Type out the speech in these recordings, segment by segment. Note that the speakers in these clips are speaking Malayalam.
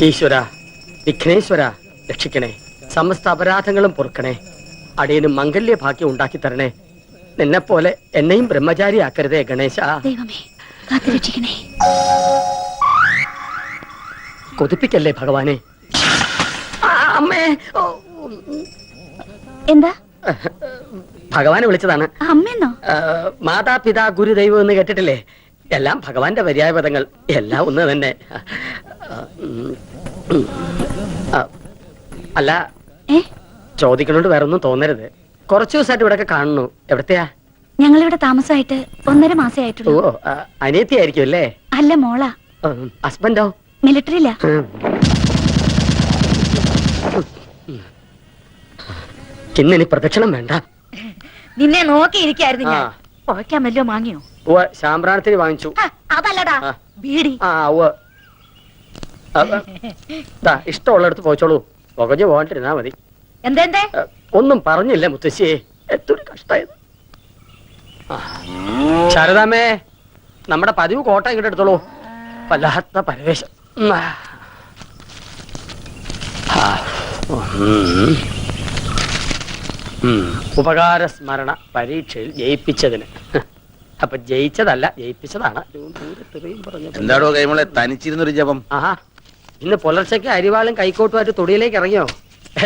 ഈശ്വര, വിഘ്നേശ്വര, രക്ഷിക്കണേ. സമസ്ത അപരാധങ്ങളും പൊറുക്കണേ. അടിയനും മംഗല്യ ഭാഗ്യം ഉണ്ടാക്കി തരണേ. നിന്നെ പോലെ എന്നെയും ബ്രഹ്മചാരിയാക്കരുതേ ഗണേശ. കൊതിപ്പിക്കല്ലേ ഭഗവാനെ. അമ്മേ, എന്താ? ഭഗവാനെ വിളിച്ചതാണ്. അമ്മേന്നോ? മാതാപിതാ ഗുരുദൈവം എന്ന് കേട്ടിട്ടില്ലേ? എല്ലാം ഭഗവാന്റെ പര്യായ പദങ്ങൾ. എല്ലാം ഒന്ന് തന്നെ. അല്ല, ചോദിക്കണോണ്ട് വേറെ ഒന്നും തോന്നരുത്. കുറച്ചു ദിവസമായിട്ട് ഇവിടെ കാണുന്നു. എവിടത്തെയാ? ഞങ്ങളിവിടെ താമസമായിട്ട് 1.5 മാസേ ആയിട്ടുള്ളൂ. ഓ, അനിയത്തിയായിരിക്കും അല്ലേ? അല്ല, മോളാ. ഹസ്ബൻഡോ? മിലിറ്ററിയില്ല. ഇന്നിനി പ്രദക്ഷിണം വേണ്ട. നിന്നെ നോക്കിയിരിക്കായിരുന്നു ഞാൻ. പുഴയ്ക്കാൻ വല്ലോ വാങ്ങിയോ? ശാമ്പ്രാണത്തിന് വാങ്ങിച്ചു. അതല്ലടാ, ബീഡി. ഇഷ്ടമുള്ളടത്ത് പോയിച്ചോളൂ. പുകഞ്ഞു പോകാണ്ടിരുന്നാ മതി. എന്തേ? ഒന്നും പറഞ്ഞില്ല മുത്തശ്ശിയെ. എത്തൊരു കഷ്ടായത്. ശാരദാമ്മേ, നമ്മുടെ പതിവ് കോട്ട ഇങ്ങോട്ട് എടുത്തോളൂ. വല്ലാത്ത പരവേശം. ഉപകാര സ്മരണ പരീക്ഷയിൽ ജയിപ്പിച്ചതിന്. അപ്പൊ ജയിച്ചതല്ല, ജയിപ്പിച്ചതാണ്. എന്താടോ കൈമളെ തനിച്ചിരുന്നൊരു ജപം? ആഹാ, ഇന്ന് പുലർച്ചയ്ക്ക് അരിവാളും കൈക്കോട്ടുമായിട്ട് തൊടിയിലേക്ക് ഇറങ്ങിയോ?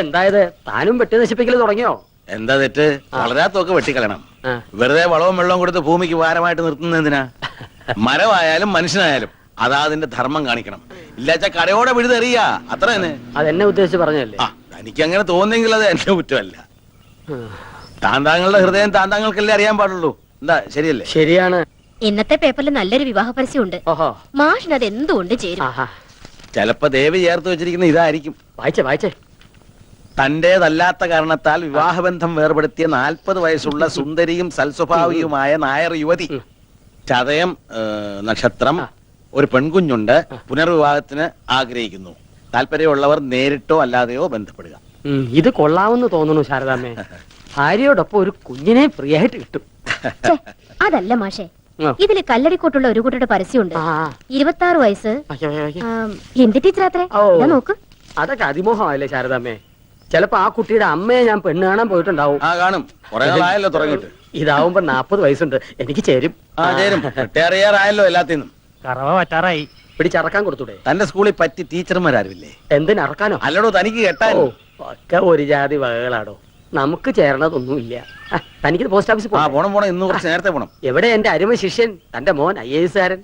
എന്തായത്, താനും വെട്ടി നശിപ്പിക്കൽ തുടങ്ങിയോ? എന്താ തെറ്റ്? വളരാത്തൊക്കെ വെട്ടിക്കളയണം. വെറുതെ വളവും വെള്ളവും കൊടുത്ത് ഭൂമിക്ക് ഭാരമായിട്ട് നിർത്തുന്നതിനാ? മരമായാലും മനുഷ്യനായാലും അതാ അതിന്റെ ധർമ്മം കാണിക്കണം. ഇല്ലാച്ച കടയോടെ വിഴുതെറിയ, അത്ര തന്നെ. അതെന്നെ ഉദ്ദേശിച്ച് പറഞ്ഞല്ലേ? എനിക്ക് അങ്ങനെ തോന്നിയെങ്കിൽ അത് എന്റെ കുറ്റമല്ല. താന്താങ്ങളുടെ ഹൃദയം താന്താങ്ങൾക്കല്ലേ അറിയാൻ പാടുള്ളൂ. എന്താ, ശരിയല്ലേ? ശരിയാണ്. ഇന്നത്തെ പേപ്പറിൽ നല്ലൊരു വിവാഹ പരസ്യമുണ്ട്. മാഷിന് അത് എന്തുകൊണ്ട് ചേരും? ചിലപ്പോ ദേവി ചേർത്ത് വെച്ചിരിക്കുന്ന ഇതായിരിക്കും. വായിച്ചേ. തന്റേതല്ലാത്ത കാരണത്താൽ വിവാഹബന്ധം വേർപെടുത്തിയ 40 വയസ്സുള്ള സുന്ദരിയും സൽസ്വഭാവിയുമായ നായർ യുവതി. ചതയം നക്ഷത്രം. ഒരു പെൺകുഞ്ഞുണ്ട്. പുനർവിവാഹത്തിന് ആഗ്രഹിക്കുന്നു. താല്പര്യമുള്ളവർ നേരിട്ടോ അല്ലാതെയോ ബന്ധപ്പെടുക. ഇത് കൊള്ളാമെന്ന് തോന്നുന്നു ശാരദാമ്മേ. ഭാര്യയോടൊപ്പം ഒരു കുഞ്ഞിനെ ഫ്രീ ആയിട്ട് കിട്ടും. അതല്ല മാഷേ, ഇതില് കല്ലടിക്കോട്ടുള്ള ഒരു കുട്ടിയുടെ പരസ്യമുണ്ട്. 26 വയസ്സ്. എന്ത് ടീച്ചറാത്രേ? നോക്ക്. അതൊക്കെ അതിമോഹമല്ലേ ശാരദാമ്മേ? ചിലപ്പോ ആ കുട്ടിയുടെ അമ്മയെ ഞാൻ പെണ്ണ് കാണാൻ പോയിട്ടുണ്ടാവും. ഇതാവുമ്പോ 40 വയസ്സുണ്ട്. എനിക്ക് ചേരും. അറിയാറായല്ലോ എല്ലാത്തിനും. കറവ പറ്റാറായി. പിടിച്ചറക്കാൻ കൊടുത്തൂടെ? തന്റെ സ്കൂളിൽ പറ്റി ടീച്ചർമാരാരുമില്ലേ? എന്തിനറക്കാനോ? അല്ലടോ, തനിക്ക് കേട്ടാലോ. ഒക്കെ ഒരു ജാതി വകകളാടോ. നമുക്ക് ചേരണതൊന്നുമില്ല. തനിക്ക് പോസ്റ്റ് ഓഫീസിൽ പോണം. ഇന്ന് കുറച്ച് നേരത്തെ പോണം. എവിടെ എന്റെ അരുമ ശിഷ്യൻ, തന്റെ മോൻ IAS കാരൻ?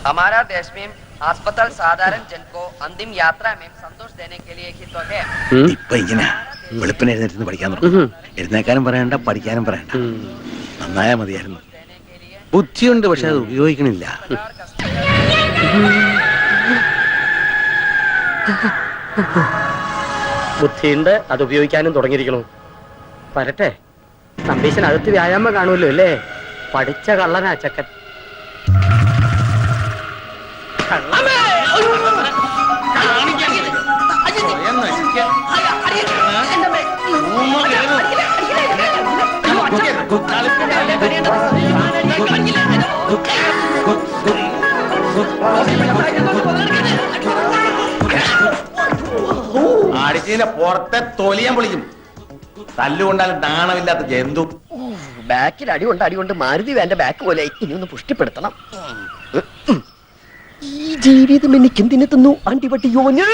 हमारा देश में अस्पताल साधारण जन को अंतिम यात्रा में संतोष देने के लिए ही तो है. ഇപ്പൊ ഇങ്ങനെ വെളുപ്പിന് എഴുന്നേറ്റ് പഠിക്കാൻ തുടങ്ങും. എഴുന്നേക്കാനും പറയണ്ട, പഠിക്കാനും പറയണ്ട. നന്നായാ മതിയായിരുന്നു. ബുദ്ധിയുണ്ട്, പക്ഷെ അത് ഉപയോഗിക്കണില്ല. ബുദ്ധിയുണ്ട്, അത് ഉപയോഗിക്കാനും തുടങ്ങിയിരിക്കണു. വരട്ടെ. നമ്പീശനകത്ത് വ്യായാമം കാണുമല്ലോ അല്ലേ? പഠിച്ച കള്ളനാ ചക്കൻ. അടിച്ചിന്റെ പുറത്തെ തൊലിയാൻ പൊളിക്കും. തല്ലുകൊണ്ടാൽ നാണമില്ലാത്ത ജന്തു. ബാക്കിൽ അടികൊണ്ട് മാരുതി വേണ്ട ബാക്ക് പോലെ ഇനി ഒന്ന് പുഷ്ടിപ്പെടുത്തണം. ഈ ജീവിതം എനിക്ക് എന്തിനെത്തുന്നു? അണ്ടിപട്ടിയോന്